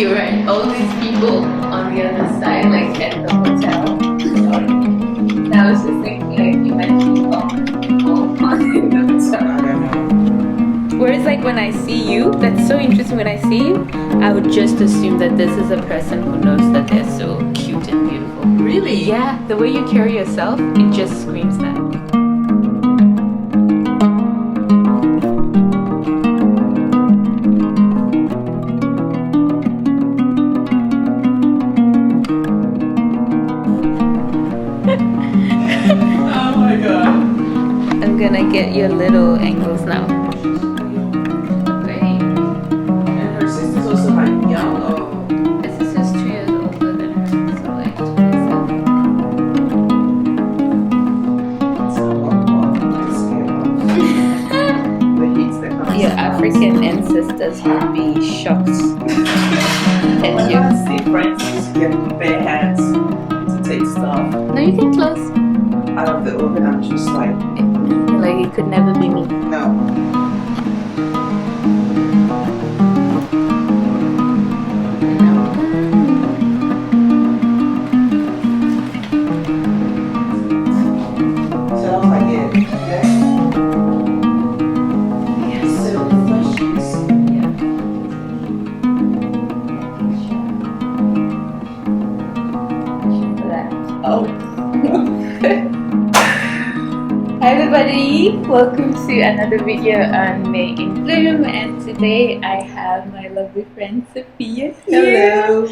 You're right. All these people on the other side, like at the hotel. And I was just thinking, like, you mentioned all the people in the hotel. I don't know. Whereas, like, when I see you, that's so interesting. When I see you, I would just assume that this is a person who knows that they're so cute and beautiful. Really? Yeah, the way you carry yourself, it just screams that. Oh my god. I'm gonna get your little angles now. Great. And her sister's also like young. Oh. This is just 2 years older than her, so like 27. Your African ancestors would be shocked at you. I see friends just get bare hands to take stuff No, you can close. out of the oven. I'm just like, Like it could never be me. no. So I was like, yeah, okay. Yes, so the questions. Oh. Hi everybody, welcome to another video on May in Bloom, and today I have my lovely friend Sophia here. Hello.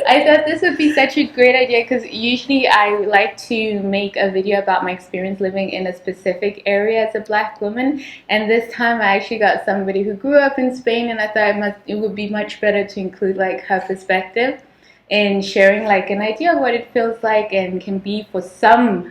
I thought this would be such a great idea because usually I like to make a video about my experience living in a specific area as a black woman, and this time I actually got somebody who grew up in Spain, and I thought it would be much better to include like her perspective in sharing like an idea of what it feels like and can be for some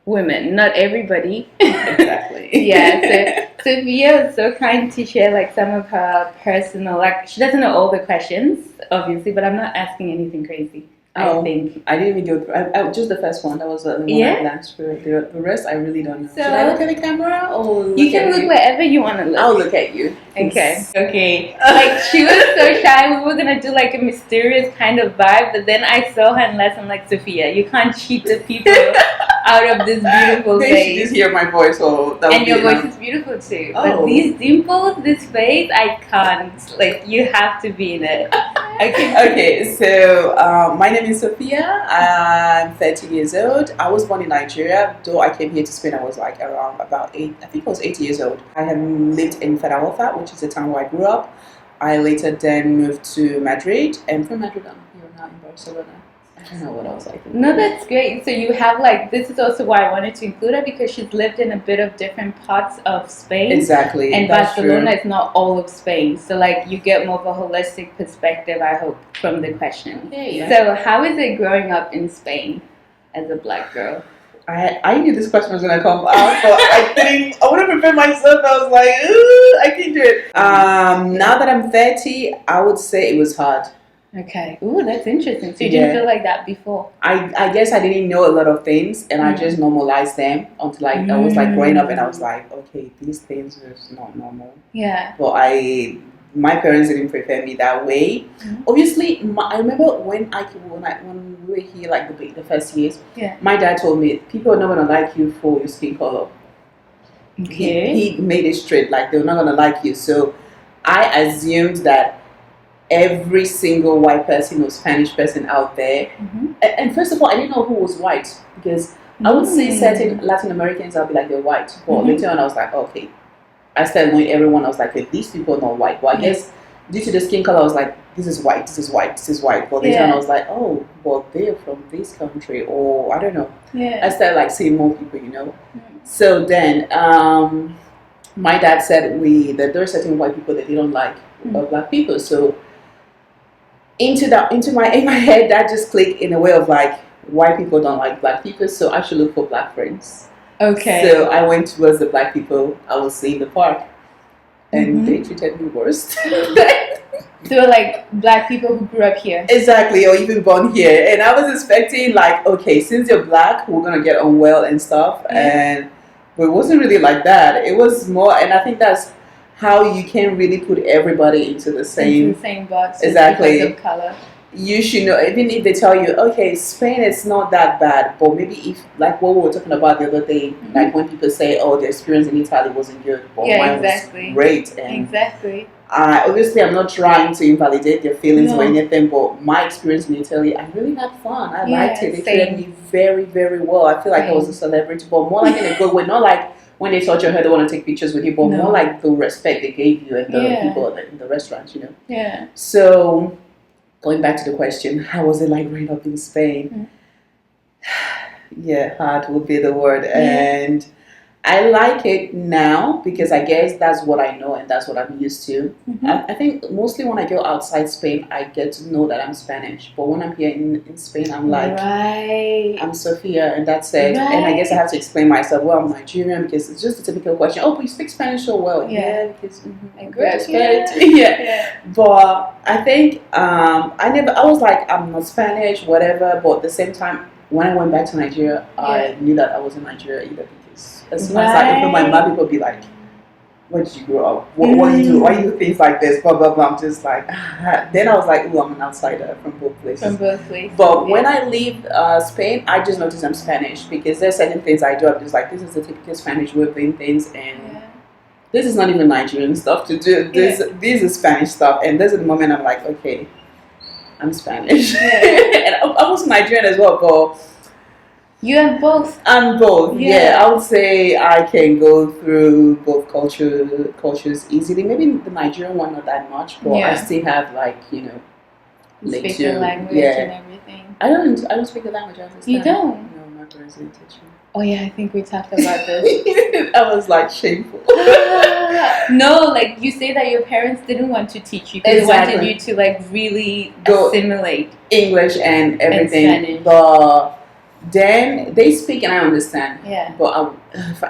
women, not everybody. Exactly. Yeah, so Sophia was so kind to share like some of her personal, like she doesn't know all the questions obviously, but I'm not asking anything crazy. I think I didn't even go through. Just the first one. That was the one Yeah? I glanced through. The rest, I really don't know. So- Should I look at the camera or you can look wherever you want to look. I'll look at you. Okay. Like she was so shy. We were gonna do like a mysterious kind of vibe, but then I saw her in lesson like Sophia. You can't cheat the people out of this beautiful They face. should just hear my voice, so that would And be your enough. voice is beautiful too. Oh. But these dimples, this face, I can't. Like you have to be in it. Okay, so my name is Sophia. I'm 30 years old. I was born in Nigeria, though I came here to Spain. I was like around about 8, I think I was 8 years old. I have lived in Fedalfa, which is the town where I grew up. I later then moved to Madrid, and from Madrid I'm here now in Barcelona. I don't know what else I can No, do. that's great. So you have like, this is also why I wanted to include her because she's lived in a bit of different parts of Spain. Exactly. And that's Barcelona true. is not all of Spain. So like you get more of a holistic perspective, I hope, from the question. Yeah. So how is it growing up in Spain as a black girl? I knew this question was gonna come out, but I wouldn't prepare myself. I was like, ooh, I can't do it. Now that I'm 30, I would say it was hard. Okay. Ooh, that's interesting. So you Yeah. didn't feel like that before? I guess I didn't know a lot of things, and I just normalized them until I was like growing up, and I was like, okay, these things are not normal. Yeah. But my parents didn't prepare me that way. Obviously, I remember when we were here, like the first years. Yeah. My dad told me people are not gonna like you for your skin color. Okay. He made it straight, like they're not gonna like you. So I assumed that every single white person or Spanish person out there, and first of all, I didn't know who was white because I would see certain Latin Americans, I'll be like they're white. But later on, I was like, okay. I started knowing everyone. I was like, okay, these people are not white. Well, I guess due to the skin color, I was like, this is white, this is white, this is white. But later on, I was like, oh, well, they're from this country, or I don't know. Yeah. I started like seeing more people, you know. So then, my dad said that there are certain white people that they don't like about black people. So in my head, that just clicked in a way of like, white people don't like black people, so I should look for black friends. Okay. So I went towards the black people I was seeing in the park, and they treated me worse. So like black people who grew up here. Exactly, or even born here. And I was expecting like, okay, since you're black, we're gonna get on well and stuff. But it wasn't really like that. It was more, and I think that's how you can't really put everybody into the Into same the same box. Just exactly because of color. You should know, even if they tell you, okay, Spain is not that bad, but maybe if, like what we were talking about the other day, like when people say, oh, the experience in Italy wasn't good, but mine was great. And obviously, I'm not trying to invalidate their feelings or anything, but my experience in Italy, I really had fun. I liked it. They treated me very, very well. I feel like I was a celebrity, but more like in a good way, not like when they touch your head, they want to take pictures with you, but more like the respect they gave you and the people in the restaurant, you know. Yeah. So, going back to the question, how was it like growing up in Spain? Yeah, hard would be the word. And I like it now because I guess that's what I know and that's what I'm used to. I think mostly when I go outside Spain, I get to know that I'm Spanish. But when I'm here in Spain, I'm like, I'm Sophia, and that's it. And I guess I have to explain myself. Well, I'm Nigerian because it's just a typical question. Oh, but you speak Spanish so well. Yeah, because I grew up But I think I was like, I'm not Spanish, whatever. But at the same time, when I went back to Nigeria, I knew that I wasn't Nigeria either. As soon as I open my mouth, people be like, where did you grow up? What do you do? Why do you do things like this? Blah, blah, blah. I'm just like, then I was like, oh, I'm an outsider from both places. But when I leave Spain, I just notice I'm Spanish because there's certain things I do. I'm just like, this is the typical Spanish way of doing things. And this is not even Nigerian stuff to do. This is Spanish stuff. And there's a moment I'm like, okay, I'm Spanish. And I was Nigerian as well, but you and both? And both, I would say I can go through both cultures easily. Maybe the Nigerian one not that much, but I still have like, you know, speak the language and everything. I don't speak the language. I understand. You don't? No, my parents didn't teach me. Oh yeah, I think we talked about this. That was like shameful. No, like you say that your parents didn't want to teach you because they wanted you to like really assimilate English and everything, and but then they speak and I understand. Yeah. But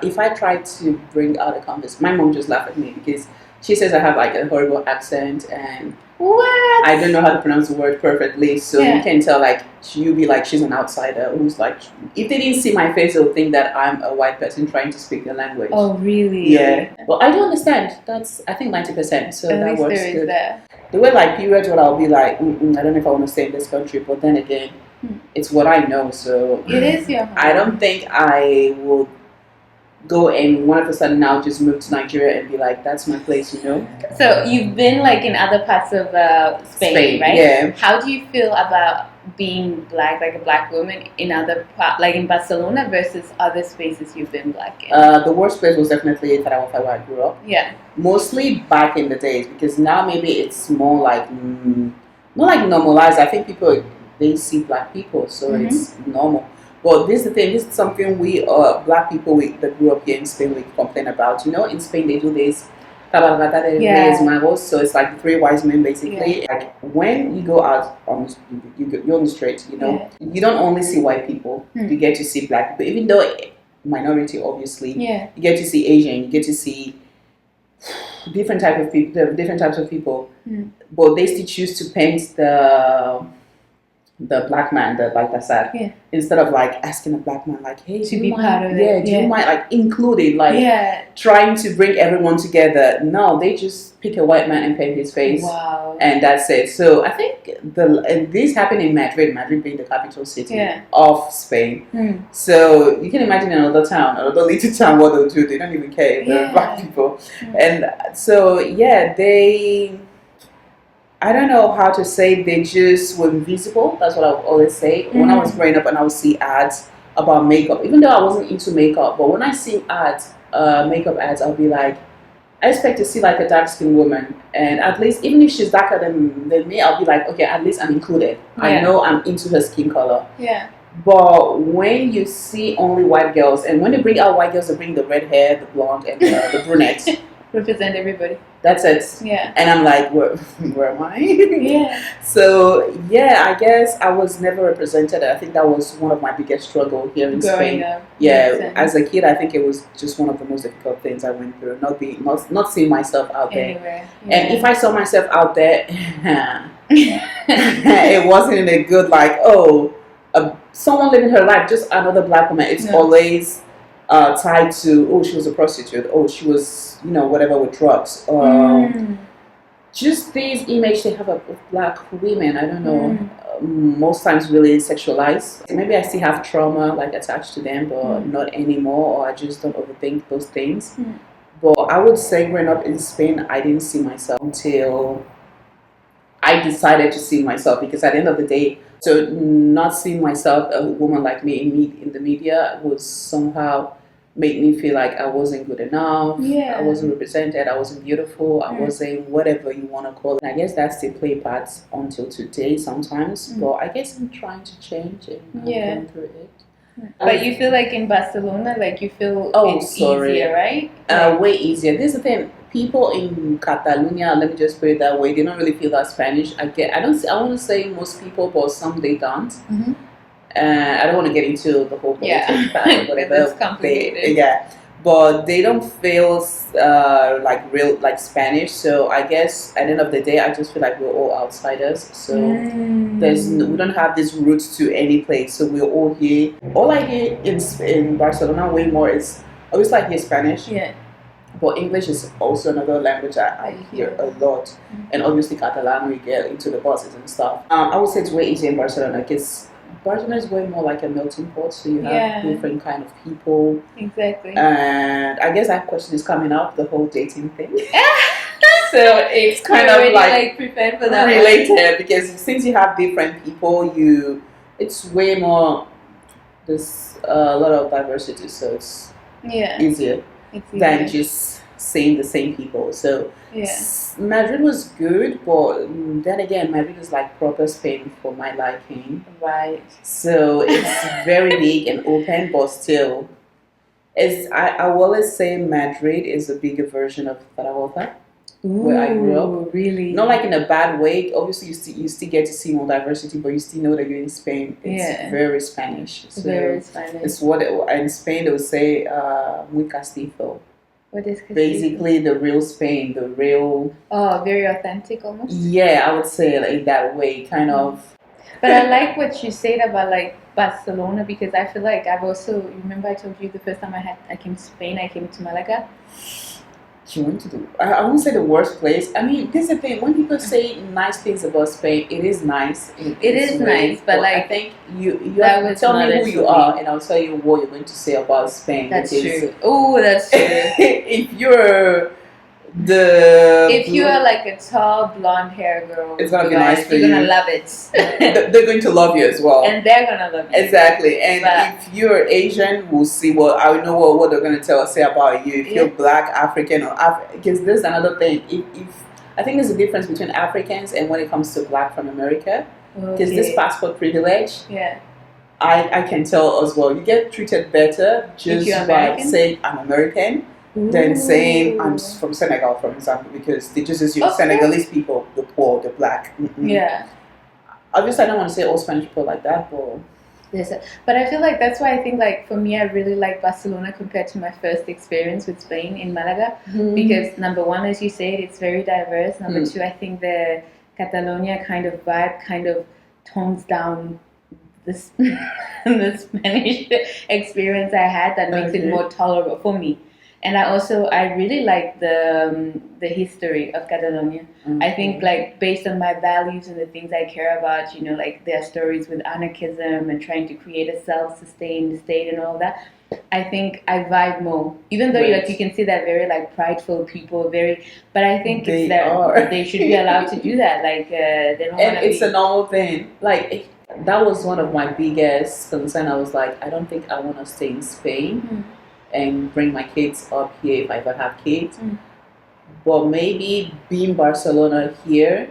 if I try to bring out a conversation, my mom just laughed at me because she says I have like a horrible accent and I don't know how to pronounce the word perfectly. So you can tell like she'll be like she's an outsider who's like, if they didn't see my face, they'll think that I'm a white person trying to speak the language. Oh really? Yeah. But I do understand. That's I think 90%. So at that works good. There. The way like periods where I'll be like, I don't know if I want to stay in this country, but then again. It's what I know, so it is your home. I don't think I will go and one of a sudden now just move to Nigeria and be like, that's my place, you know. So you've been like in other parts of Spain, right? Yeah. How do you feel about being black, like a black woman in other parts, like in Barcelona versus other spaces you've been black in? The worst place was definitely Tarawafa where I grew up. Yeah. Mostly back in the days because now maybe it's more like not like normalized. I think people. They see black people, so it's normal. But this is the thing. This is something we black people that grew up here in Spain we complain about. You know, in Spain they do this cabalgata de Reyes Magos, so it's like the three wise men basically. Like when you go out you're on the street, you know, you don't only see white people. You get to see black people, even though minority obviously. You get to see Asian. You get to see different types of people. But they still choose to paint the black man, the Baltasar, instead of like asking a black man like, hey, to be part of it. Yeah, do you mind like including like trying to bring everyone together? No, they just pick a white man and paint his face. Wow. And that's it. So I think and this happened in Madrid being the capital city of Spain. So you can imagine another town, another little town, what they'll do. They don't even care if they're black people. And so I don't know how to say, they just were invisible. That's what I would always say. When I was growing up and I would see ads about makeup, even though I wasn't into makeup, but when I see ads, makeup ads, I'll be like, I expect to see like a dark-skinned woman. And at least, even if she's darker than me, I'll be like, okay, at least I'm included. I know I'm into her skin color. Yeah. But when you see only white girls, and when they bring out white girls, they bring the red hair, the blonde, and the brunettes. Represent everybody. That's it. Yeah. And I'm like, where am I? Yeah. So I guess I was never represented. I think that was one of my biggest struggle here in Spain. Up. Yeah. As a kid, I think it was just one of the most difficult things I went through. Not seeing myself out there. Yeah. And if I saw myself out there, it wasn't in a good like, someone living her life, just another black woman. It's always tied to, oh, she was a prostitute, oh, she was, whatever, with drugs. Just these image they have of black women, I don't know, most times really sexualized. Maybe I still have trauma like attached to them, but not anymore, or I just don't overthink those things. But I would say growing up in Spain, I didn't see myself until I decided to see myself, because at the end of the day, so not seeing myself, a woman like me in the media, would somehow make me feel like I wasn't good enough. Yeah. I wasn't represented. I wasn't beautiful. I wasn't whatever you want to call it. And I guess that still play parts until today sometimes. But I guess I'm trying to change and I'm going through it. But you feel like in Barcelona, like you feel it's easier, right? Way easier. This is the thing. People in Catalonia, let me just put it that way, they don't really feel that Spanish. I want to say most people, but some they don't. I don't want to get into the whole politics or whatever. It's complicated. But they don't feel like Spanish. So I guess at the end of the day, I just feel like we're all outsiders. So we don't have these roots to any place. So we're all here. All I hear in Barcelona way more is obviously I hear Spanish. Yeah. But English is also another language I hear a lot. And obviously Catalan, we get into the buses and stuff. I would say it's way easier in Barcelona because Barcelona is way more like a melting pot. So you have different kind of people. Exactly. And I guess that question is coming up, the whole dating thing. So it's kind of like prepared for that related because since you have different people, it's way more, there's a lot of diversity. So it's easier than just seeing the same people. So Madrid was good, but then again, Madrid is like proper Spain for my liking. Right. So it's very big and open, but still, I will always say Madrid is a bigger version of Zaragoza, where I grew up. Really? Not like in a bad way. Obviously, you still get to see more diversity, but you still know that you're in Spain. It's very Spanish. So very Spanish. It's in Spain they would say muy castizo. What is castizo? Basically, the real Spain, the real. Oh, very authentic almost. Yeah, I would say like that way, kind of. But I like what you said about like Barcelona because I feel like I've also remember I told you the first time I came to Spain, I came to Malaga. She went to I won't say the worst place. I mean, this is the thing. When people say nice things about Spain, it is nice. It is nice, but like I think you have to tell me who you are, and I'll tell you what you're going to say about Spain. That's true. Oh, that's true. If you're if you are like a tall blonde hair girl, it's gonna be nice for you. You're gonna love it. They're going to love you as well, and they're gonna love you exactly. And if you're Asian, we'll see I know what they're gonna say about you. If you're Black, African, or because there's another thing. If I think there's a difference between Africans and when it comes to Black from America, because this passport privilege. Yeah. I can tell as well. You get treated better just by saying I'm American. Than saying I'm from Senegal, for example, because they just assume Senegalese people, the poor, the Black. Yeah. Obviously, I don't want to say all Spanish people like that, but but I feel like that's why I think like for me, I really like Barcelona compared to my first experience with Spain in Malaga, because number one, as you said, it's very diverse. Number two, I think the Catalonia kind of vibe kind of tones down this the Spanish experience I had that makes it more tolerable for me. And I really like the history of Catalonia. I think like based on my values and the things I care about, like their stories with anarchism and trying to create a self-sustained state and all that. I think I vibe more, even though you can see that very like prideful people, but I think they should be allowed to do that. Like they don't. And it's a normal thing. Like that was one of my biggest concerns. I was like, I don't think I want to stay in Spain. And bring my kids up here if I ever have kids. But maybe being Barcelona here,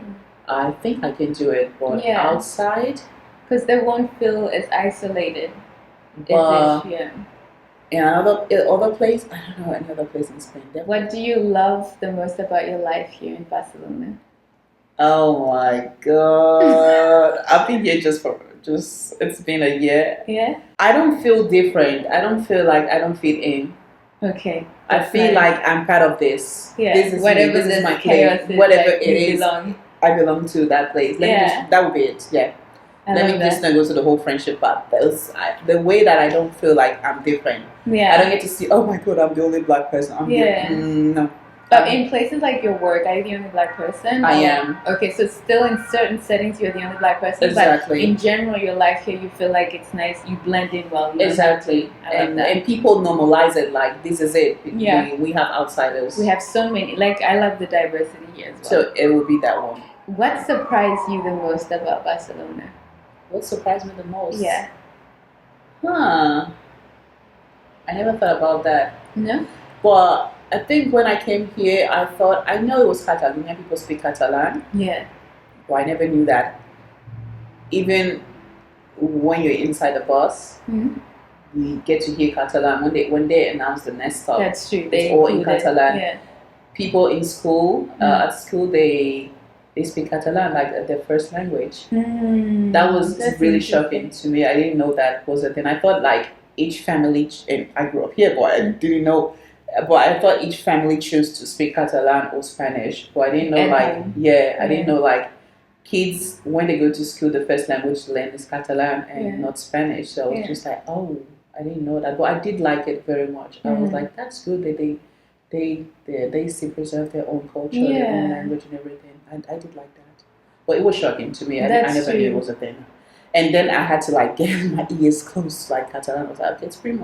I think I can do it. But outside, because they won't feel as isolated. But in other place, I don't know another place in Spain. What do you love the most about your life here in Barcelona? Oh my God! I've been here it's been a year. Yeah. I don't feel different. I don't feel like I don't fit in. Okay. I feel like I'm part of this. Yeah. This is This is my place. Whatever it is, I belong to that place. That would be it. Yeah. Let me just not go to the whole friendship part. The way that I don't feel like I'm different. Yeah. I don't get to see, oh my God, I'm the only black person. No. But in places like your work, are you the only black person? I am. Okay, so still in certain settings, you're the only black person. Exactly. But in general, your life here, you feel like it's nice. You blend in well. Exactly. And people normalize it like this is it. Yeah. We have outsiders. We have so many. Like, I love the diversity here as well. So it will be that one. What surprised you the most about Barcelona? What surprised me the most? Yeah. I never thought about that. No? But I think when I came here, I thought, I know it was Catalonia, people speak Catalan. Yeah. But I never knew that. Even when you're inside the bus, you get to hear Catalan. When they announce the next stop, that's true. It's all in Catalan. Yeah. People in school, at school, they speak Catalan like their first language. That was really shocking to me. I didn't know that was a thing. I thought like each family, and I grew up here, but I didn't know. But I thought each family chose to speak Catalan or Spanish. But I didn't know I didn't know like kids when they go to school, the first language to learn is Catalan and not Spanish. So I was just like, oh, I didn't know that. But I did like it very much. I was like, that's good that they still preserve their own culture, their own language and everything. And I did like that. But it was shocking to me. I never knew it was a thing. And then I had to like get my ears close to like Catalan. I was like, it's pretty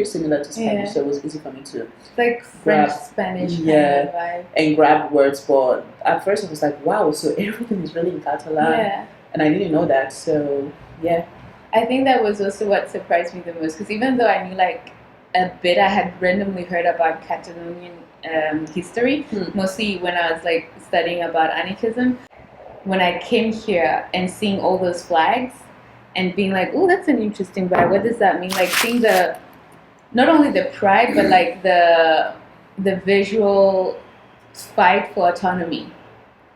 similar to Spanish, so it was easy for me to like French, Spanish kind of vibe. And grab words. But at first I was like, wow, so everything is really in Catalan. And I didn't know that. So yeah. I think that was also what surprised me the most, because even though I knew like a bit, I had randomly heard about Catalonian history, mostly when I was like studying about anarchism. When I came here and seeing all those flags and being like, oh, that's an interesting vibe. What does that mean? Like seeing not only the pride, but like the visual fight for autonomy.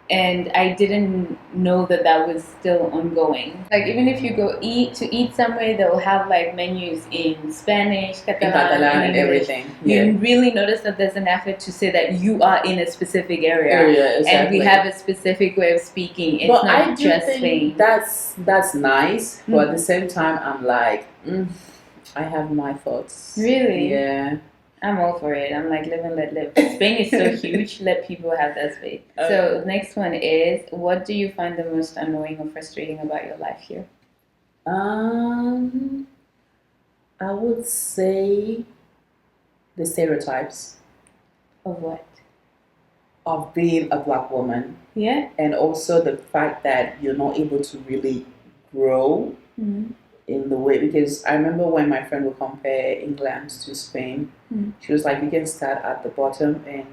And I didn't know that was still ongoing. Like even if you go eat somewhere, they'll have like menus in Spanish, Catalan, and everything. You really notice that there's an effort to say that you are in a specific area, exactly. And we have a specific way of speaking. It's not just Spain. That's nice, but at the same time, I'm like, I have my thoughts. Really? Yeah. I'm all for it. I'm like, live and let live. Spain is so huge. Let people have that space. So next one is, what do you find the most annoying or frustrating about your life here? I would say the stereotypes. Of what? Of being a black woman. Yeah. And also the fact that you're not able to really grow. In the way, because I remember when my friend would compare England to Spain, she was like, you can start at the bottom and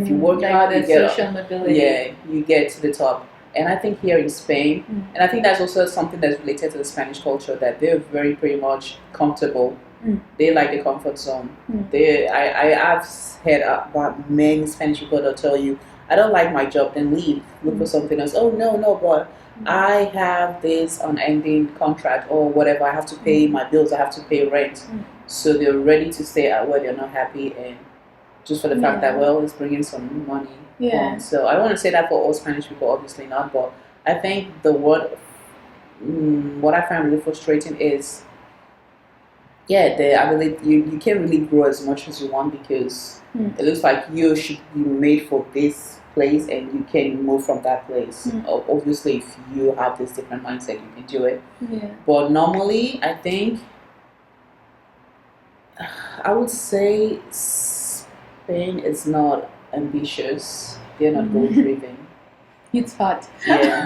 if you work hard, you get social mobility. Yeah, you get to the top. And I think here in Spain, and I think that's also something that's related to the Spanish culture, that they're very pretty much comfortable. They like the comfort zone. I've heard about many Spanish people that tell you, I don't like my job, then leave, look for something else. Oh no, but I have this unending contract or whatever. I have to pay my bills. I have to pay rent. So they're ready to stay at where they're not happy, and just for the fact that, well, it's bringing some money. Yeah. So I don't want to say that for all Spanish people, obviously not. But I think the word, what I find really frustrating is, I believe you can't really grow as much as you want, because it looks like you should be made for this place and you can move from that place. Obviously, if you have this different mindset, you can do it. But normally, I think I would say Spain is not ambitious. They're not goal driven. It's hot. Yeah.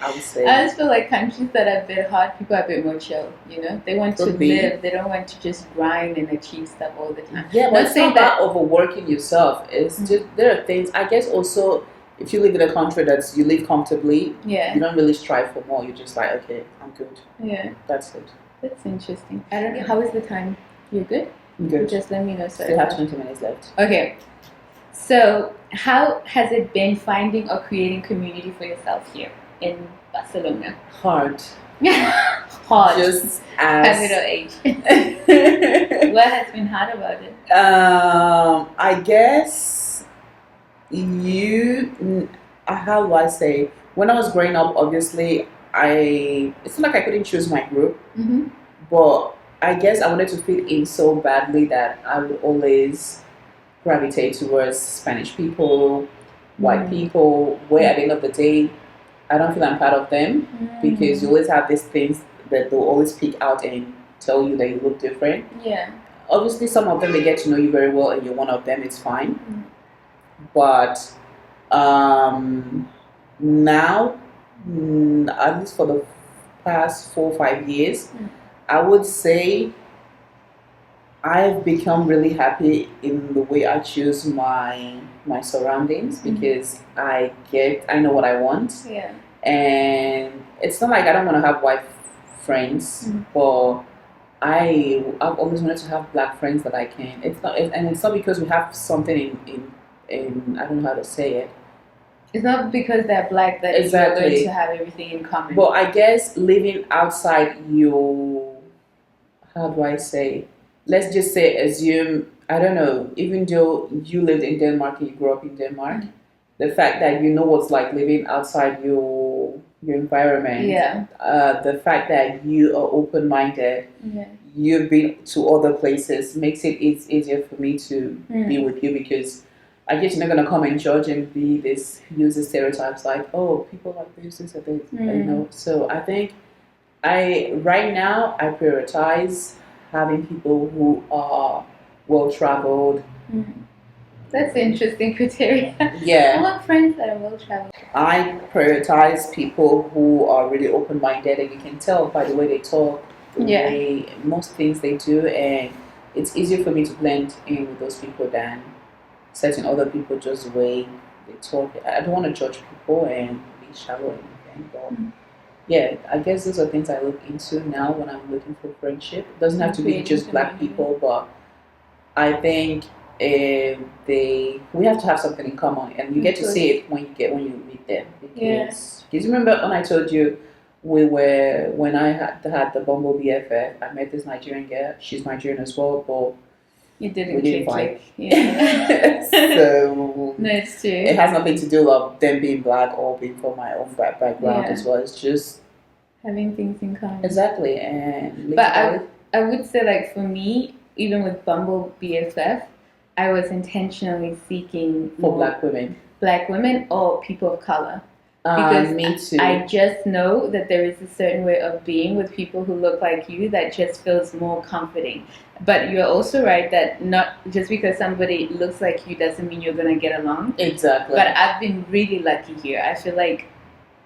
I would say. I just feel like countries that are a bit hot, people are a bit more chill, you know? They want to live, they don't want to just grind and achieve stuff all the time. Yeah, but it's not about overworking yourself. It's just, there are things, I guess also, if you live in a country that you live comfortably, you don't really strive for more. You're just like, okay, I'm good. Yeah. That's it. That's interesting. I don't know, how is the time? You're good? I'm good. Just let me know. So still have 20 minutes left. Okay. So, how has it been finding or creating community for yourself here in Barcelona? Hard. Hard. Just as capital H. What has been hard about it? I guess how do I say? When I was growing up, obviously, it's not like I couldn't choose my group, Mm-hmm. but I guess I wanted to fit in so badly that I would always gravitate towards Spanish people, white people, where at the end of the day, I don't feel I'm part of them because you always have these things that they'll always pick out and tell you that you look different. Yeah. Obviously, some of them they get to know you very well and you're one of them, it's fine. But now, at least for the past 4 or 5 years, I would say I've become really happy in the way I choose my surroundings because I know what I want. Yeah. And it's not like I don't want to have white friends, but I've always wanted to have black friends that I can. And it's not because we have something in I don't know how to say it. It's not because they're black that you're going to have everything in common. But I guess living outside your, how do I say? Let's just say, assume, I don't know, even though you lived in Denmark and you grew up in Denmark, the fact that you know what's like living outside your environment, the fact that you are open-minded, you've been to other places, makes it easier for me to be with you because I guess you're not going to come and judge and be this, use the stereotypes like, oh, people like this or this, you know. So I think right now, I prioritize having people who are well-traveled. That's an interesting criteria. Yeah. I want friends that are well-traveled. I prioritize people who are really open-minded, and you can tell by the way they talk, most things they do, and it's easier for me to blend in with those people than certain other people just the way they talk. I don't want to judge people and be shallow and anything, but yeah, I guess those are things I look into now when I'm looking for friendship. It doesn't have to be just black people, but I think we have to have something in common, and you get to see it when you meet them. Because you remember when I told you when I had the Bumble BFF, I met this Nigerian girl. She's Nigerian as well, but you didn't click. Yeah. So no, it's true. It has nothing to do with them being black or being from my own background as well. It's just having things in common. Exactly, and but I would say, like, for me, even with Bumble BFF, I was intentionally seeking for black women or people of color. Because me too. I just know that there is a certain way of being with people who look like you that just feels more comforting. But you're also right that not just because somebody looks like you doesn't mean you're going to get along. Exactly. But I've been really lucky here. I feel like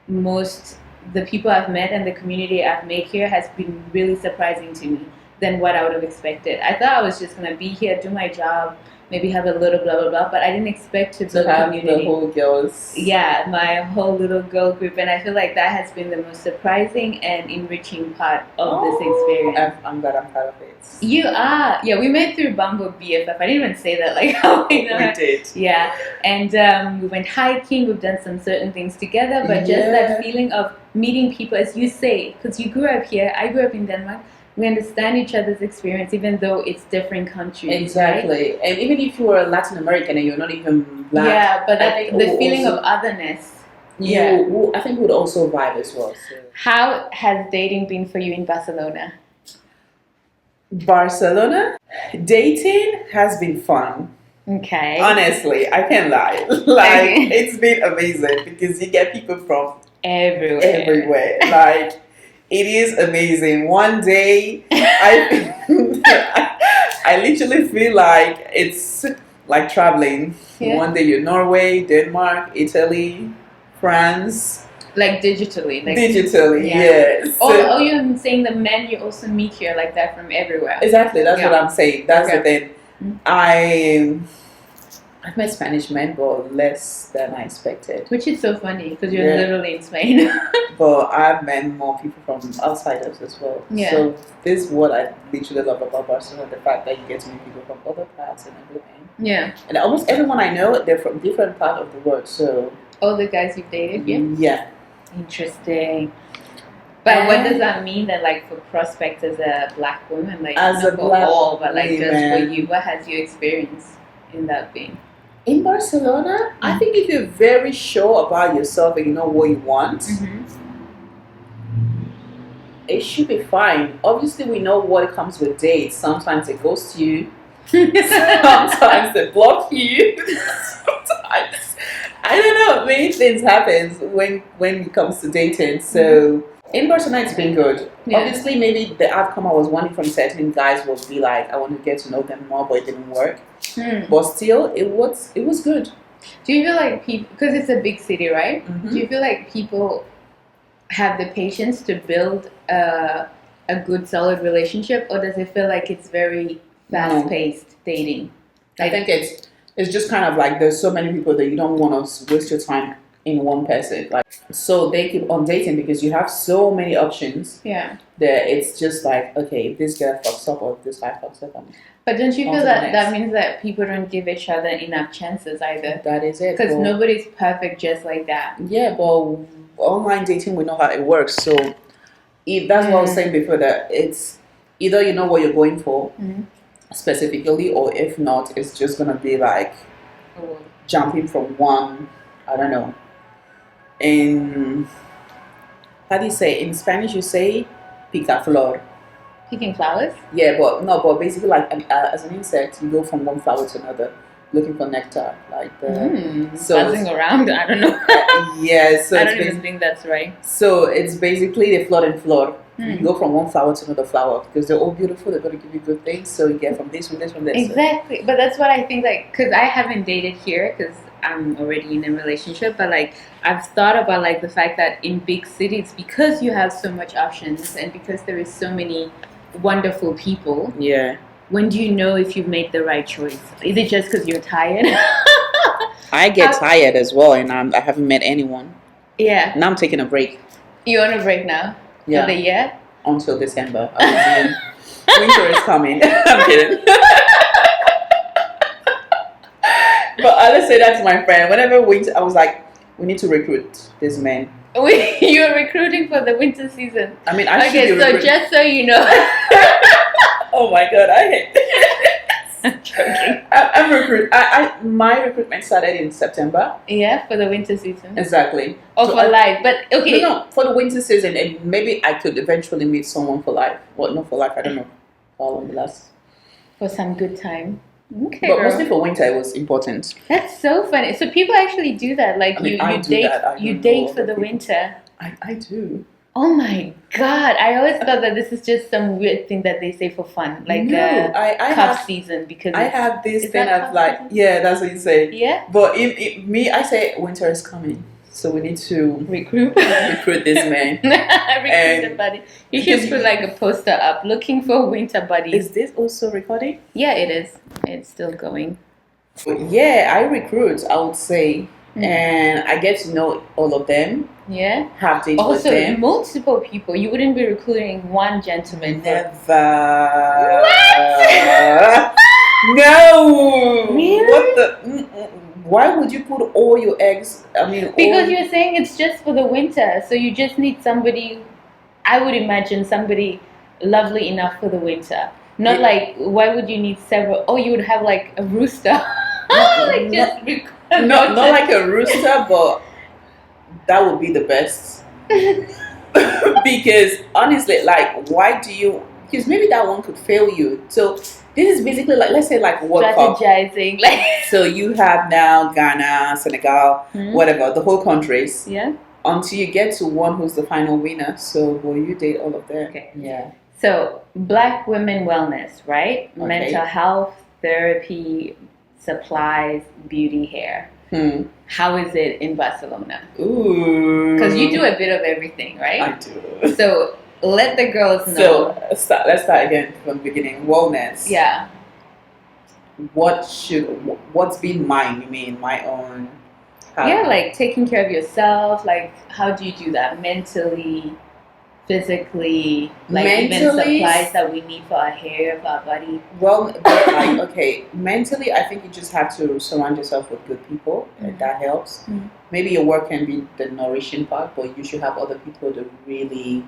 the people I've met and the community I've made here has been really surprising to me than what I would have expected. I thought I was just going to be here, do my job, maybe have a little blah blah blah, but I didn't expect to build have community. The whole girls. Yeah, my whole little girl group, and I feel like that has been the most surprising and enriching part of this experience. I'm glad I'm part of it. You are. Yeah, we met through Bumble BFF. I didn't even say that. Like how we know. We did. Yeah, and we went hiking. We've done some certain things together, but just that feeling of meeting people, as you say, because you grew up here. I grew up in Denmark. We understand each other's experience, even though it's different countries. Exactly, right? And even if you were Latin American and you're not even black, yeah, but the feeling of otherness. I think would also vibe as well. So. How has dating been for you in Barcelona? Barcelona, dating has been fun. Okay. Honestly, I can't lie. It's been amazing because you get people from everywhere. Like. It is amazing. One day, I literally feel like it's like traveling. Yeah. One day you're Norway, Denmark, Italy, France. Like digitally. Yes. Oh, you're saying the men you also meet here like that from everywhere. Exactly. That's what I'm saying. That's the thing. I've met Spanish men, but less than I expected. Which is so funny because you're literally in Spain. But I've met more people from outsiders as well. Yeah. So this is what I literally love about Barcelona, the fact that you get to meet people from other parts and everything. Yeah. And almost everyone I know, they're from different parts of the world. So all the guys you've dated, yeah. Interesting. But what does that mean then, like, for prospects as a black woman? Like, as not a for black all, but like woman. just for you, what has you experienced in that being? In Barcelona, I think if you're very sure about yourself and you know what you want, it should be fine. Obviously, we know what comes with dates. Sometimes they ghost you. Sometimes they block you. Sometimes I don't know. Many things happens when it comes to dating. So in Barcelona, it's been good. Yeah. Obviously, maybe the outcome I was wanting from certain guys would be like I want to get to know them more, but it didn't work. But still, it was good. Do you feel like people, because it's a big city, right? Mm-hmm. Do you feel like people have the patience to build a good, solid relationship, or does it feel like it's very fast-paced dating? I think it's just kind of like there's so many people that you don't want to waste your time in one person. Like, so they keep on dating because you have so many options. Yeah. That it's just like, okay, if this girl fucks up or if this guy fucks up. But don't you feel that that means that people don't give each other enough chances either? That is it. Because nobody's perfect just like that. Yeah, but online dating, we know how it works. So if that's what I was saying before, that it's either you know what you're going for specifically, or if not, it's just gonna be like jumping from one, I don't know. In how do you say in Spanish? You say picaflor. Picking flowers? Yeah, but basically, like as an insect, you go from one flower to another, looking for nectar, like buzzing around. I don't know. Yeah, so I don't even think that's right. So it's basically the flor and flor. You go from one flower to another flower because they're all beautiful. They're going to give you good things. So you get from this, from this, from this. Exactly, but that's what I think. Like, because I haven't dated here because I'm already in a relationship. But like, I've thought about like the fact that in big cities, because you have so much options and because there is so many wonderful people. Yeah. When do you know if you've made the right choice? Is it just because you're tired? I get tired as well, and I haven't met anyone. Yeah. Now I'm taking a break. You're on a break now? Yeah. For the year? Until December. Winter is coming. I'm kidding. But I just say that to my friend. Whenever winter, I was like, we need to recruit this man. You're recruiting for the winter season. I mean, I should be so just so you know. Oh my god, I hate I'm joking. I'm recruit. My recruitment started in September. Yeah, for the winter season. Exactly. Or so for life, but okay. No, for the winter season, and maybe I could eventually meet someone for life. Well, not for life. I don't know how long it lasts. For some good time. Okay, but girl. mostly for winter, it was important. That's so funny. So people actually do that. Like you date for the winter. I do. Oh my god! I always thought that this is just some weird thing that they say for fun, like I cuff season, because I have this thing of like season? That's what you say. Yeah. But me, I say winter is coming, so we need to recruit this man. Recruit somebody. You should put like a poster up looking for winter buddies. Is this also recording? Yeah, it is. It's still going. But yeah, I recruit. I would say. And I get to know all of them. Yeah. Have dates with them. Multiple people. You wouldn't be recruiting one gentleman. Never. What? No. Really? What the? Why would you put all your eggs? I mean, because you're saying it's just for the winter, so you just need somebody. I would imagine somebody lovely enough for the winter. Not like, why would you need several? Oh, you would have like a rooster. Not like a rooster, but that would be the best. Because honestly, like, why do you? Because maybe that one could fail you. So this is basically like, let's say like World Cup. Strategizing, like. So you have now Ghana, Senegal, whatever, the whole countries. Yeah. Until you get to one who's the final winner. So will you date all of them? Okay. Yeah. So Black women wellness, right? Okay. Mental health, therapy, supplies, beauty, hair. How is it in Barcelona? Ooh. Because you do a bit of everything, right? I do. So let the girls know. So let's start again from the beginning. Wellness. Yeah. What's been mine? You mean my own? Yeah, like taking care of yourself. Like, how do you do that mentally? Physically, like even supplies that we need for our hair, for our body. Well, like, okay, mentally, I think you just have to surround yourself with good people. That helps. Maybe your work can be the nourishing part, but you should have other people to really.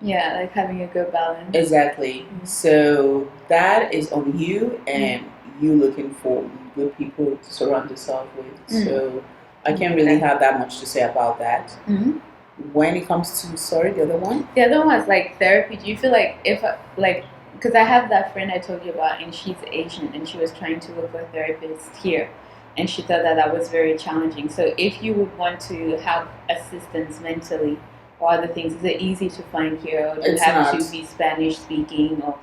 Yeah, like having a good balance. Exactly. So that is on you, and you looking for good people to surround yourself with. So I can't really have that much to say about that. when it comes to, sorry, the other one? The other one was like therapy. Do you feel like if like because I have that friend I told you about, and she's Asian, and she was trying to look for a therapist here, and she thought that was very challenging. So if you would want to have assistance mentally or other things, is it easy to find here, or do you have to be Spanish speaking or?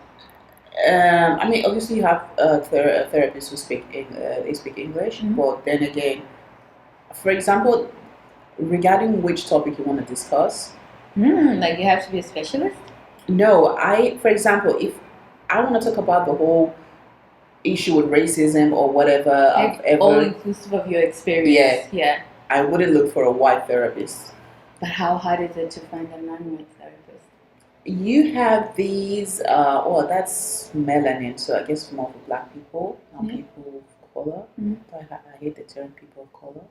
I mean, obviously you have therapists who they speak English, but then again, for example, regarding which topic you want to discuss, like you have to be a specialist. No, for example, if I want to talk about the whole issue with racism or whatever, like all inclusive of your experience. Yeah. I wouldn't look for a white therapist. But how hard is it to find a non-white therapist? You have these, that's melanin, so I guess more for black people, not people of color. I hate the term people of color.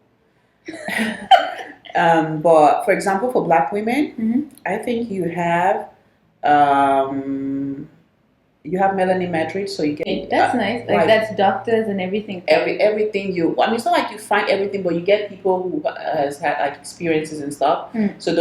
But for example, for black women, I think you have melanin matrix, so you get that's nice. Like that's doctors and everything. Everything I mean, it's not like you find everything, but you get people who has had like experiences and stuff. So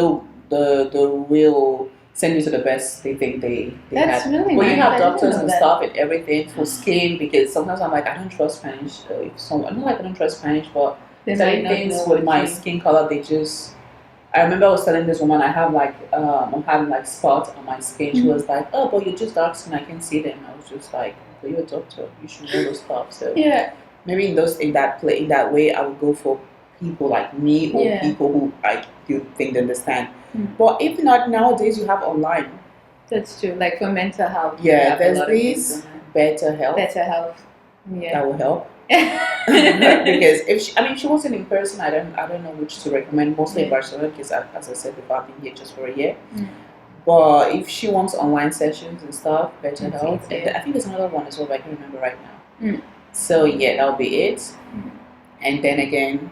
the will send you to the best they think they that's had. Really but nice. You have doctors and stuff and everything for skin, because sometimes I'm like, I don't trust Spanish. So if someone, not like I don't trust Spanish, but certain things with my skin color, they just. I remember I was telling this woman I have like I'm having like spots on my skin. She was like, "Oh, but you're just dark skin. I can see them." I was just like, "But you're a doctor. You should know those stuff." So maybe in that way, I would go for people like me or people who you think they understand. But if not, nowadays you have online. That's true. Like for mental health. Yeah, there's these better health. Better health. Yeah, that will help. Because if she wasn't in person, I don't know which to recommend. Mostly in Barcelona, because as I said before, I've been here just for a year. But if she wants online sessions and stuff, better health. I think there's another one as well, but I can't remember right now. So yeah, that'll be it. And then again,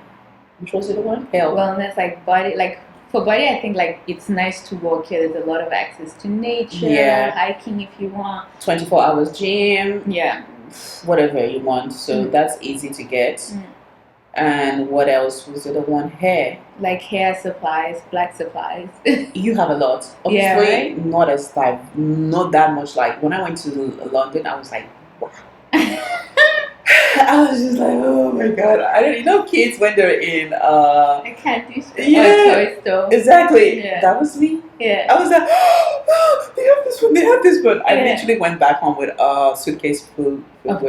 which was the other one? Health. Wellness, like body, like for body, I think like it's nice to walk here. There's a lot of access to nature, hiking if you want. 24 hours gym. Yeah. Whatever you want, so that's easy to get. And what else was the other one? Hair, like hair supplies, black supplies. You have a lot, obviously. Right? Not that much. Like when I went to London, I was like, wow. I was just like, oh my god. I don't kids when they're in I can't do stuff. Toy store. Exactly. That was me. I was like, oh, they have this one, they have this one. I literally went back home with a suitcase full of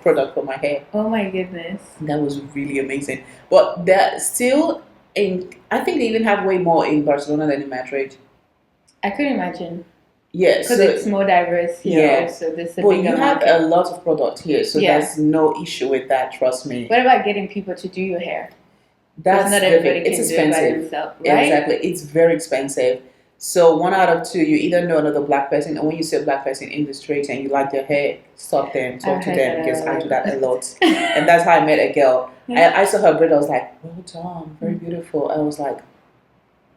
product for my hair. Oh my goodness. That was really amazing. But they're still I think they even have way more in Barcelona than in Madrid. I could imagine. Yeah, because it's more diverse here. Also, you have a lot of product here, so there's no issue with that. Trust me. What about getting people to do your hair? That's not everybody can expensive. Do it by themselves, right? Exactly, it's very expensive. So 1 out of 2, you either know another black person, and when you see a black person in the street and you like their hair, stop them, talk to them, because I do that a lot. And that's how I met a girl. I saw her braid. I was like, well done, very beautiful. I was like,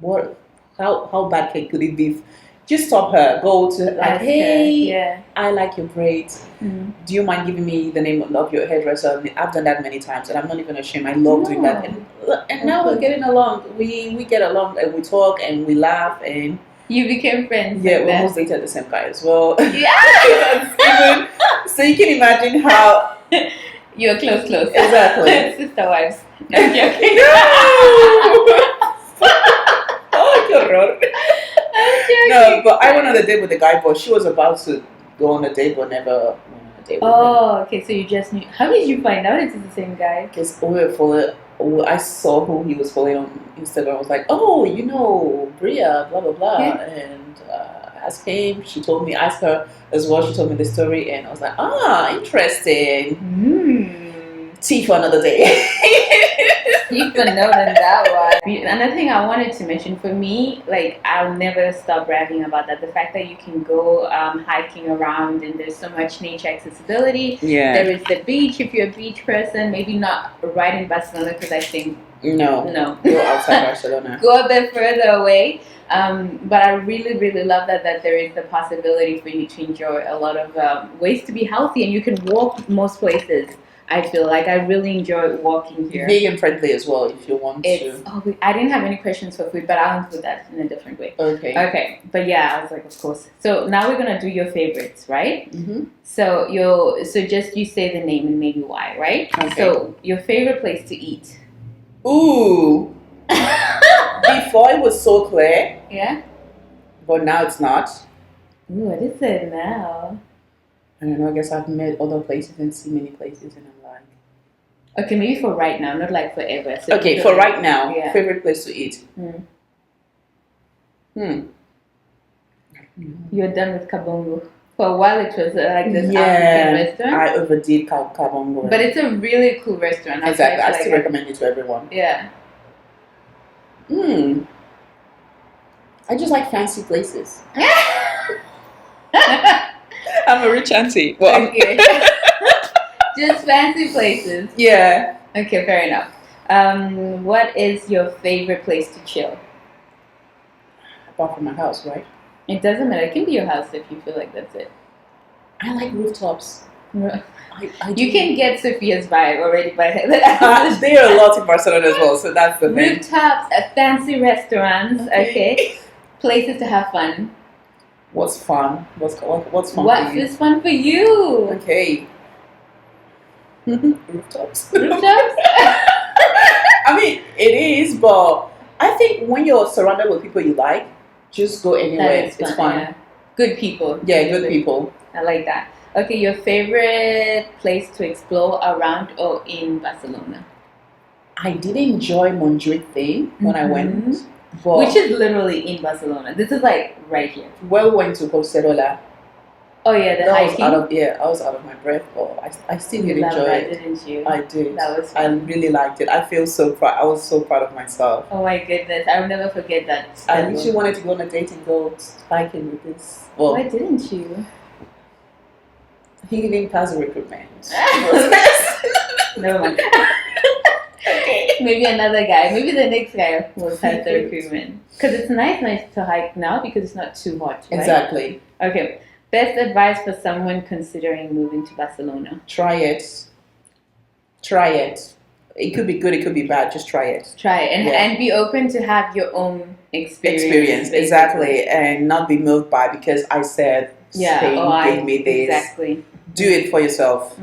what? How bad could it be? Just stop her. Go to like, hey, I like your braids. Do you mind giving me the name of your hairdresser? I've done that many times, and I'm not even ashamed. I love doing that. And now we're getting along. We get along, and we talk, and we laugh, and you became friends. Yeah, we almost dated the same guy as well. Yeah. So you can imagine how you're close. Exactly. Sister wives. Okay. No. Oh, qué horror. No, but I went on a date with the guy, but she was about to go on a date, but never went on a date with him. Okay, so you just knew. How did you find out it's the same guy? Because I saw who he was following on Instagram. I was like, oh, you know, Bria, blah, blah, blah. Yeah. And asked him. She told me, asked her as well. She told me the story, and I was like, interesting. Tea for another day. Even know than that one. Another thing I wanted to mention, for me, like I'll never stop bragging about that. The fact that you can go hiking around and there's so much nature accessibility. Yeah. There is the beach if you're a beach person. Maybe not right in Barcelona, because I think no. Go outside Barcelona. Go a bit further away. But I really, really love that there is the possibility for you to enjoy a lot of ways to be healthy, and you can walk most places. I feel like I really enjoy walking here. Vegan friendly as well, if you want to. I didn't have any questions for food, but I'll include that in a different way. Okay. But yeah, I was like, of course. So now we're gonna do your favorites, right? Mm-hmm. So just you say the name and maybe why, right? Okay. So your favorite place to eat? Ooh. Before it was so clear. Yeah. But now it's not. Ooh, what is it now? I don't know. I guess I've met other places and seen many places, and I'm like. Okay, maybe for right now, not like forever. So okay, for right now, yeah. favorite place to eat. You're done with Kabongo. For a while, it was like this African restaurant. I overdid Kabongo. But it's a really cool restaurant. Exactly. I still recommend it to everyone. Yeah. I just like fancy places. I'm a rich auntie. Well, okay. Just fancy places. Yeah. Okay, fair enough. What is your favorite place to chill? Apart from my house, right? It doesn't matter. It can be your house if you feel like that's it. I like rooftops. You can get Sophia's vibe already by there are a lot in Barcelona as well, so that's the thing. Rooftops, fancy restaurants, okay. Places to have fun. What's fun? What's fun What for you? is fun for you? Okay. Rooftops. Rooftops? I mean, it is, but I think when you're surrounded with people you like, just go anywhere. It's fun. Yeah. Good people. Yeah, good people. I like that. Okay, your favorite place to explore around or in Barcelona? I did enjoy Montjuic thing when I went. But which is literally in Barcelona. This is like right here. Well, we went to Colcerola. Oh yeah, the hiking. I was out of my breath, but I still did enjoy it. Didn't you? I did. That was fun. I really liked it. I feel so proud. I was so proud of myself. Oh my goodness, I'll never forget that. I literally wanted to go on a date and go hiking with this. Well, why didn't you? He didn't pass the recruitment. Never mind. Okay. Maybe another guy. Maybe the next guy will pass the recruitment. Because it's nice to hike now because it's not too hot. Right? Exactly. Okay. Best advice for someone considering moving to Barcelona? Try it. It could be good, it could be bad. Just try it. And be open to have your own experience. Basically. Exactly. And not be moved by because I said Spain gave me this. Exactly. Do it for yourself.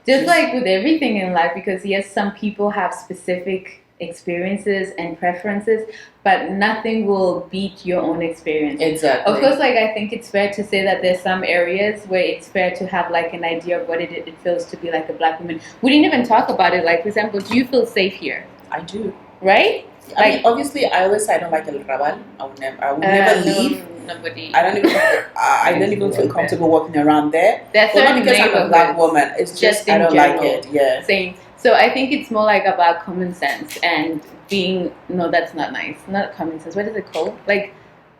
Just like with everything in life, because yes, some people have specific experiences and preferences, but nothing will beat your own experience. Exactly. Of course, like I think it's fair to say that there's some areas where it's fair to have like an idea of what it feels to be like a black woman. We didn't even talk about it. Like, for example, do you feel safe here? I do. Right? I mean, obviously, I always say I don't like El Raval. I will never leave. Nobody. I don't even feel comfortable walking around there. That's not because I'm a black woman. It's just I don't like it. Yeah. Same. So I think it's more like about common sense and being. No, that's not nice. Not common sense. What is it called? Like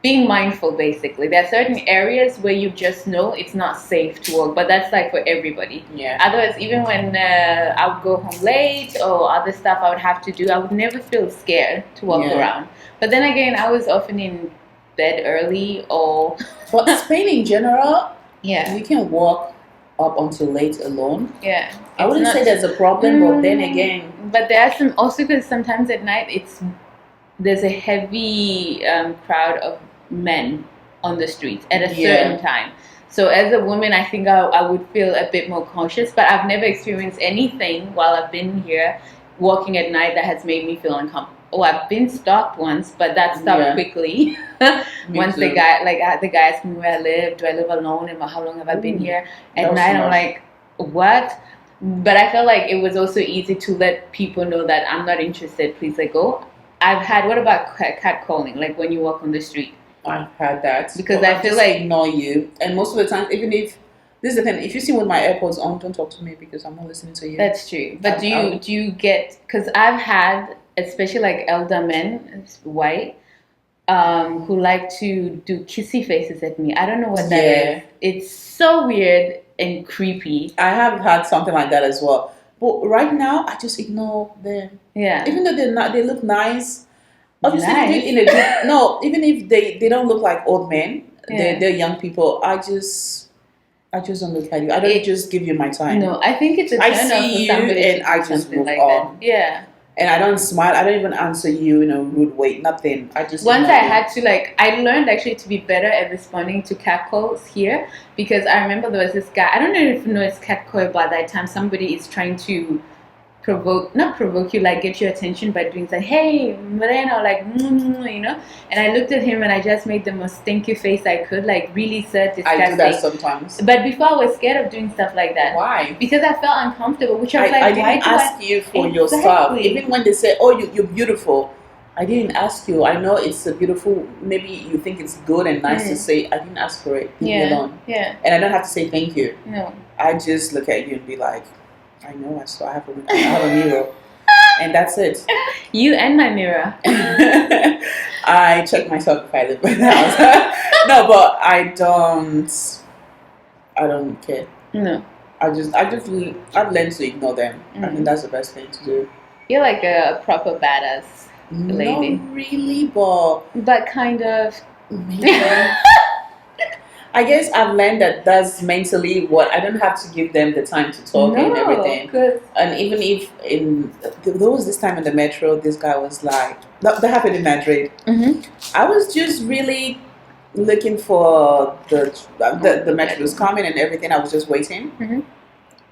being mindful. Basically, there are certain areas where you just know it's not safe to walk, but that's like for everybody. Yeah. Otherwise, even when I would go home late or other stuff I would have to do, I would never feel scared to walk around. But then again, I was often in bed early or. But Spain in general, yeah, you can walk up until late alone. Yeah. I wouldn't say there's a problem, but then again. But there are some also because sometimes at night there's a heavy crowd of men on the streets at a certain time. So as a woman, I think I would feel a bit more cautious. But I've never experienced anything while I've been here walking at night that has made me feel uncomfortable. Oh, I've been stalked once, but that stopped quickly. Once the guy asked me where I live, do I live alone, and how long have I been here? At night, I'm like, what? But I felt like it was also easy to let people know that I'm not interested. Please let go. What about catcalling? Like when you walk on the street. I've had that because I feel like ignore you, and most of the time, even if. This is the thing. If you see with my AirPods on, don't talk to me because I'm not listening to you. That's true. But do you get? Because I've had, especially like elder men, white, who like to do kissy faces at me. I don't know what that is. It's so weird and creepy. I have had something like that as well. But right now, I just ignore them. Yeah. Even though they look nice. Obviously, even if they don't look like old men, they're young people. I just don't look at you. I don't just give you my time. No, I think it's a turn I see you and I just move like on. That. Yeah. And I don't smile. I don't even answer you in a rude way. Nothing. I just once I had to I learned actually to be better at responding to catcalls here, because I remember there was this guy. I don't know if you know it's catcall by that time. Somebody is trying to not provoke you, like get your attention by doing like, hey, Moreno, like, you know. And I looked at him and I just made the most thank you face I could, like really sad, disgusting. I do that sometimes. But before I was scared of doing stuff like that. Why? Because I felt uncomfortable, which I was like, I didn't ask you for your stuff. Even when they say, oh, you're beautiful, I didn't ask you. I know it's a beautiful, maybe you think it's good and nice to say, I didn't ask for it. Leave me alone. Yeah. And I don't have to say thank you. No. I just look at you and be like, I know, I have a mirror. And that's it. You and my mirror. I check myself if I live in the house. No, but I don't care. No. I've learned to ignore them. I think that's the best thing to do. You're like a proper badass lady. Not really, but kind of. Maybe. I guess I've learned that that's mentally what I don't have to give them the time to talk and everything. And even if there was this time in the metro, this guy was like, that happened in Madrid. I was just really looking for the metro was coming and everything. I was just waiting,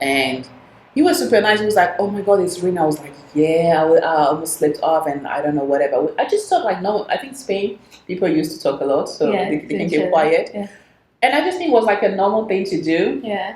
and he was super nice. He was like, "Oh my God, it's raining." I was like, "Yeah, I almost slipped off," and I don't know whatever. I just thought like, no, I think Spain people used to talk a lot, so they can get quiet. Yeah. And I just think it was like a normal thing to do. Yeah.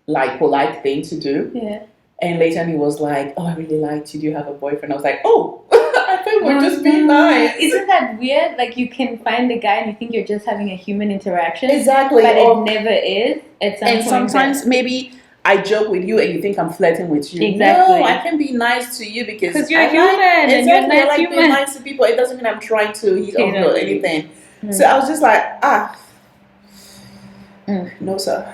Like polite thing to do. Yeah. And later he was like, "Oh, I really liked you. Do you have a boyfriend?" I was like, "Oh, I think we're just being nice." Isn't that weird? Like you can find a guy and you think you're just having a human interaction. Exactly. But it never is. And sometimes maybe I joke with you and you think I'm flirting with you. Exactly. No, I can be nice to you because you're human. And you're nice I like human. being nice to people. It doesn't mean I'm trying to hit on you or anything. So I was just like, no, sir.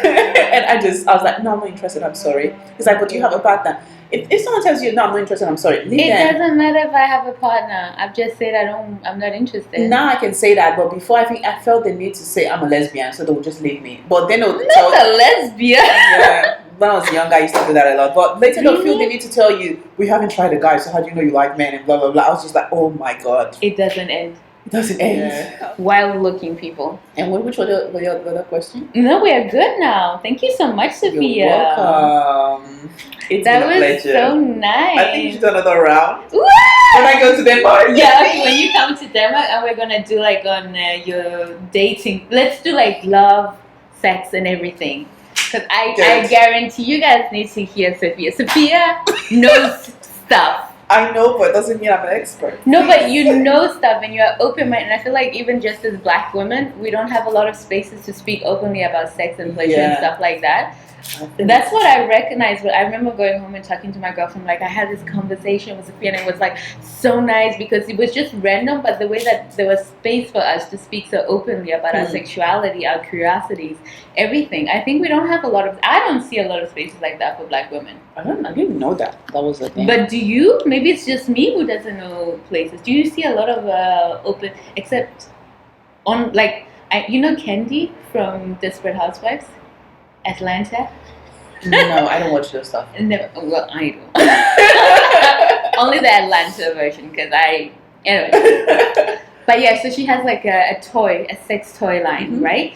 And I was like, no, I'm not interested. I'm sorry. He's like, but do you have a partner? If someone tells you, no, I'm not interested, I'm sorry. Doesn't matter if I have a partner. I've just said I'm not interested. Now I can say that, but before I felt the need to say I'm a lesbian, so they would just leave me. But then they'll tell a lesbian. Yeah. When I was younger, I used to do that a lot. But later they'll feel the need to tell you, we haven't tried a guy, so how do you know you like men and blah blah blah. I was just like, oh my God. It doesn't end. It doesn't end. Yeah. Wild looking people. And which was your other question? No, we are good now. Thank you so much, Sophia. You're welcome. It's that been a was pleasure. So nice. I think you should do another round. Woo! When I go to Denmark. Yeah, okay, when you come to Denmark, and we're gonna do like on your dating. Let's do like love, sex, and everything. Because I guarantee you guys need to hear Sophia. Sophia knows stuff. I know, but it doesn't mean I'm an expert. No, but you know stuff and you're open-minded. And I feel like even just as Black women, we don't have a lot of spaces to speak openly about sex and pleasure and stuff like that. That's what I recognize. But I remember going home and talking to my girlfriend. Like I had this conversation with Sophia, and it was like so nice because it was just random. But the way that there was space for us to speak so openly about our sexuality, our curiosities, everything. I think we don't have a lot of. I don't see a lot of spaces like that for Black women. I didn't know that was a thing. But do you? Maybe it's just me who doesn't know places. Do you see a lot of open? Except on you know Candy from Desperate Housewives. Atlanta? No, I don't watch those stuff. No, well, I do. Only the Atlanta version, because anyway. But yeah, so she has like a sex toy line, right?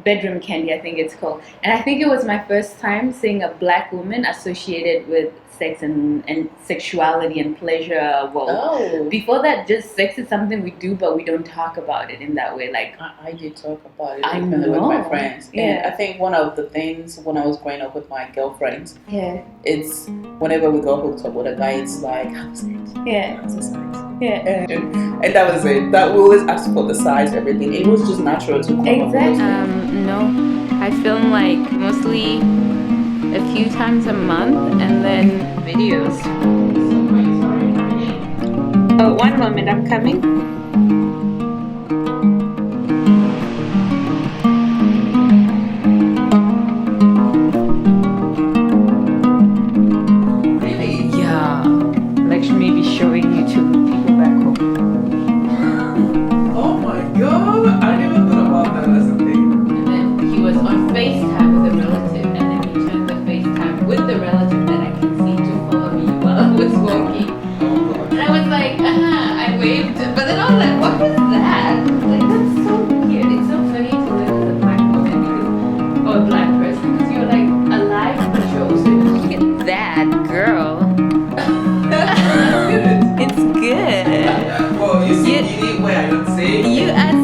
Bedroom Candy, I think it's called. And I think it was my first time seeing a Black woman associated with sex and sexuality and pleasure. Well, before that, just sex is something we do, but we don't talk about it in that way. Like I did talk about it. I know. With my friends. Yeah. And I think one of the things when I was growing up with my girlfriends, it's whenever we go hooked up with a guy, it's like, how's it? Yeah. How's the size? Yeah. And that was it. That we always ask for the size, everything. It was just natural to come up with those things. No, I film like mostly a few times a month and then videos. Oh, one moment, I'm coming. Really? Yeah. Like maybe showing you to people back home. Oh my God! I never thought about that as a thing. And then he was on FaceTime with a But then I was like, what is that? Like, that's so weird. It's so funny to live as a black woman because, or a black person because you're like alive, but you're also look at that girl. It's good. Well, you see, you didn't wear, I don't say. You are